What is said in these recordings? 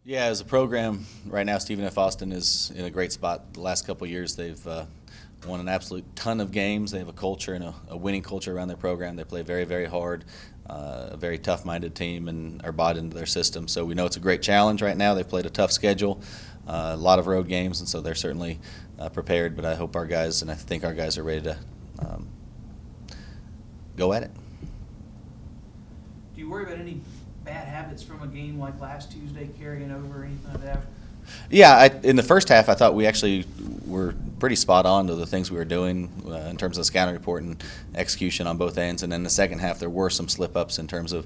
Yeah, as a program right now, Stephen F. Austin is in a great spot. The last couple of years, they've won an absolute ton of games. They have a culture and a winning culture around their program. They play very, very hard, a very tough-minded team, and are bought into their system. So we know it's a great challenge right now. They've played a tough schedule, a lot of road games, and so they're certainly prepared. But I hope our guys, and I think our guys are ready to um, go at it. Do you worry about any bad habits from a game like last Tuesday carrying over or anything like that? Yeah, in the first half, I thought we actually were pretty spot on to the things we were doing in terms of the scouting report and execution on both ends. And then the second half, there were some slip-ups in terms of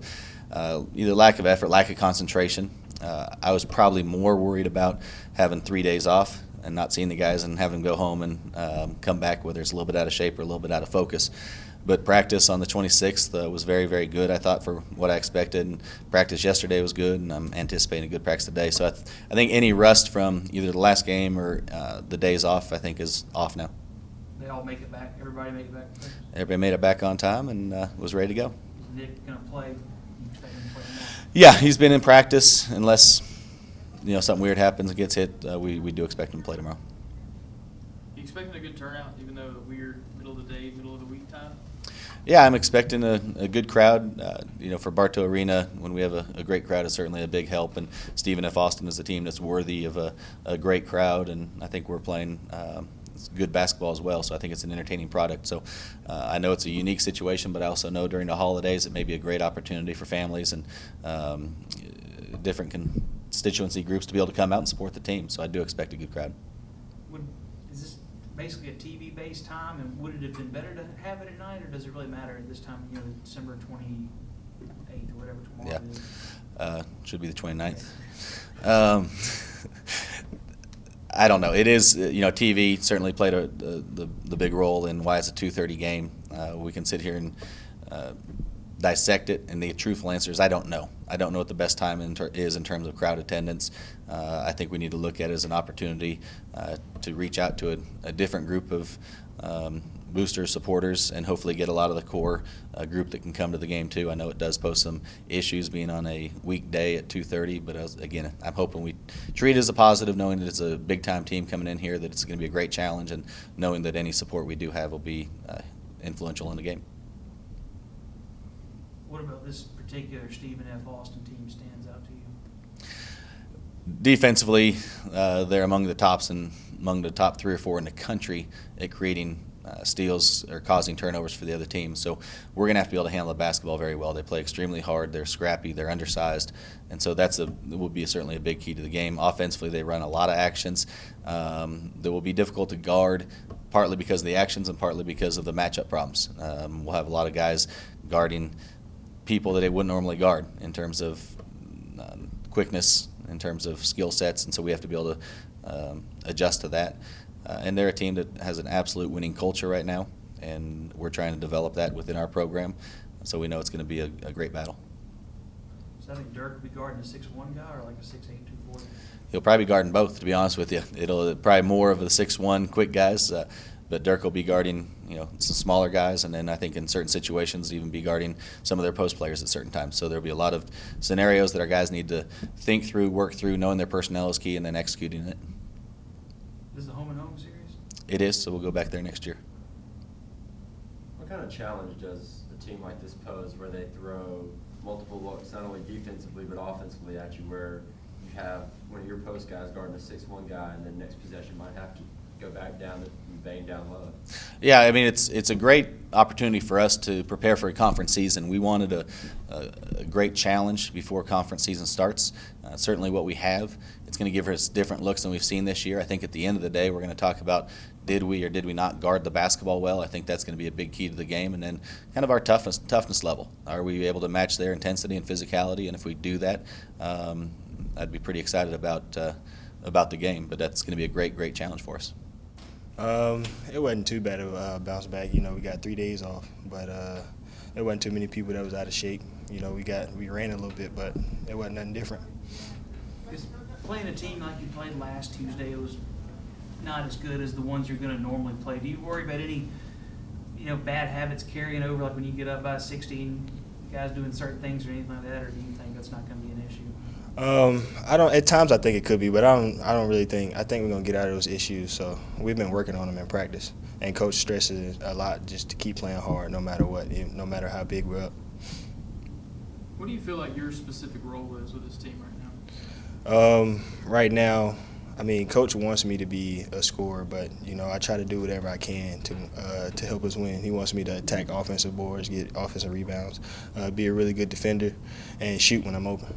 either lack of effort, lack of concentration. I was probably more worried about having 3 days off and not seeing the guys and having them go home and come back, whether it's a little bit out of shape or a little bit out of focus. But practice on the 26th was very, very good, I thought, for what I expected. And practice yesterday was good, and I'm anticipating a good practice today. So I think any rust from either the last game or the days off, I think, is off now. They all make it back? Everybody make it back? Everybody made it back on time and was ready to go. Is Nick going to play? You expect him to play tomorrow? Yeah, he's been in practice. Unless something weird happens and gets hit, we do expect him to play tomorrow. You expecting a good turnout, even though the weird middle of the day, middle of the week time? Yeah, I'm expecting a good crowd. For Bartow Arena, when we have a great crowd, is certainly a big help. And Stephen F. Austin is a team that's worthy of a great crowd, and I think we're playing good basketball as well. So I think it's an entertaining product. So I know it's a unique situation, but I also know during the holidays it may be a great opportunity for families and different constituency groups to be able to come out and support the team. So I do expect a good crowd. Is this basically a TV-based time, and would it have been better to have it at night, or does it really matter at this time, December 28th or whatever tomorrow is? Should be the 29th. I don't know. It is, TV certainly played the big role in why it's a 2:30 game. We can sit here and dissect it, and the truthful answer is I don't know. I don't know what the best time is in terms of crowd attendance. I think we need to look at it as an opportunity to reach out to a different group of boosters, supporters, and hopefully get a lot of the core group that can come to the game too. I know it does pose some issues being on a weekday at 2:30, but again, I'm hoping we treat it as a positive, knowing that it's a big-time team coming in here, that it's going to be a great challenge, and knowing that any support we do have will be influential in the game. What about this particular Stephen F. Austin team stands out to you? Defensively, they're among the tops and among the top 3 or 4 in the country at creating steals or causing turnovers for the other team. So we're going to have to be able to handle the basketball very well. They play extremely hard. They're scrappy. They're undersized. And so it will be certainly a big key to the game. Offensively, they run a lot of actions that will be difficult to guard, partly because of the actions and partly because of the matchup problems. We'll have a lot of guys guarding people that they wouldn't normally guard in terms of quickness, in terms of skill sets, and so we have to be able to adjust to that. And they're a team that has an absolute winning culture right now, and we're trying to develop that within our program, so we know it's going to be a great battle. So I think Dirk will be guarding a 6'1" guy or like a 6'8", 240? He'll probably be guarding both, to be honest with you. It'll probably more of the 6'1" quick guys, but Dirk will be guarding some smaller guys, and then I think in certain situations even be guarding some of their post players at certain times. So there'll be a lot of scenarios that our guys need to think through, work through, knowing their personnel is key, and then executing it. This is a home-and-home series? It is, so we'll go back there next year. What kind of challenge does a team like this pose, where they throw multiple looks, not only defensively but offensively at you, where you have one of your post guys guarding a 6'1" guy, and then next possession might have to go back down and bang down low? Yeah, I mean, it's a great opportunity for us to prepare for a conference season. We wanted a great challenge before conference season starts. Certainly what we have. It's going to give us different looks than we've seen this year. I think at the end of the day, we're going to talk about did we or did we not guard the basketball well. I think that's going to be a big key to the game. And then kind of our toughness level. Are we able to match their intensity and physicality? And if we do that, I'd be pretty excited about the game. But that's going to be a great challenge for us. It wasn't too bad of a bounce back. We got 3 days off, but there wasn't too many people that was out of shape. We ran a little bit, but it wasn't nothing different. Is playing a team like you played last Tuesday, it was not as good as the ones you're going to normally play. Do you worry about any, bad habits carrying over, like when you get up by 16, guys doing certain things or anything like that, or do you think that's not going to be an issue? I don't. At times, I think it could be, but I don't really think. I think we're gonna get out of those issues. So we've been working on them in practice, and coach stresses a lot just to keep playing hard, no matter what, no matter how big we're up. What do you feel like your specific role is with this team right now? Right now, I mean, coach wants me to be a scorer, but I try to do whatever I can to help us win. He wants me to attack offensive boards, get offensive rebounds, be a really good defender, and shoot when I'm open.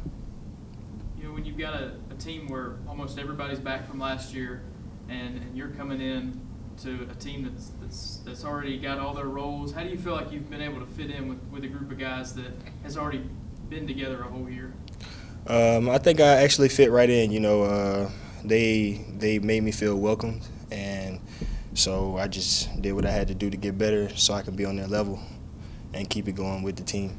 When you've got a team where almost everybody's back from last year, and you're coming in to a team that's already got all their roles, how do you feel like you've been able to fit in with a group of guys that has already been together a whole year? I think I actually fit right in. They made me feel welcomed, and so I just did what I had to do to get better so I can be on their level and keep it going with the team.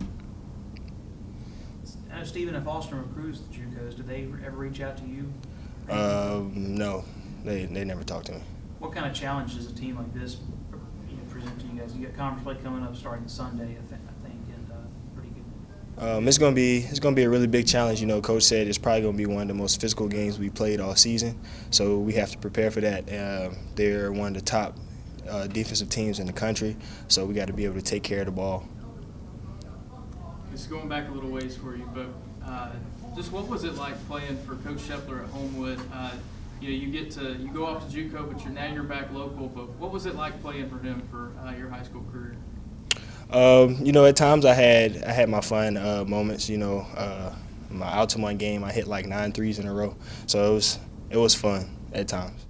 I know Stephen and Foster recruits the JUCOs. Did they ever reach out to you? No, they never talked to me. What kind of challenge does a team like this present to you guys? You got conference play coming up starting Sunday, I think, and pretty good. It's gonna be a really big challenge. Coach said it's probably gonna be one of the most physical games we played all season, so we have to prepare for that. They're one of the top defensive teams in the country, so we got to be able to take care of the ball. It's going back a little ways for you, but just what was it like playing for Coach Shepler at Homewood? You go off to JUCO, but now you're back local. But what was it like playing for him for your high school career? At times I had my fun moments. My Altamont game, I hit like 9 threes in a row, so it was fun at times.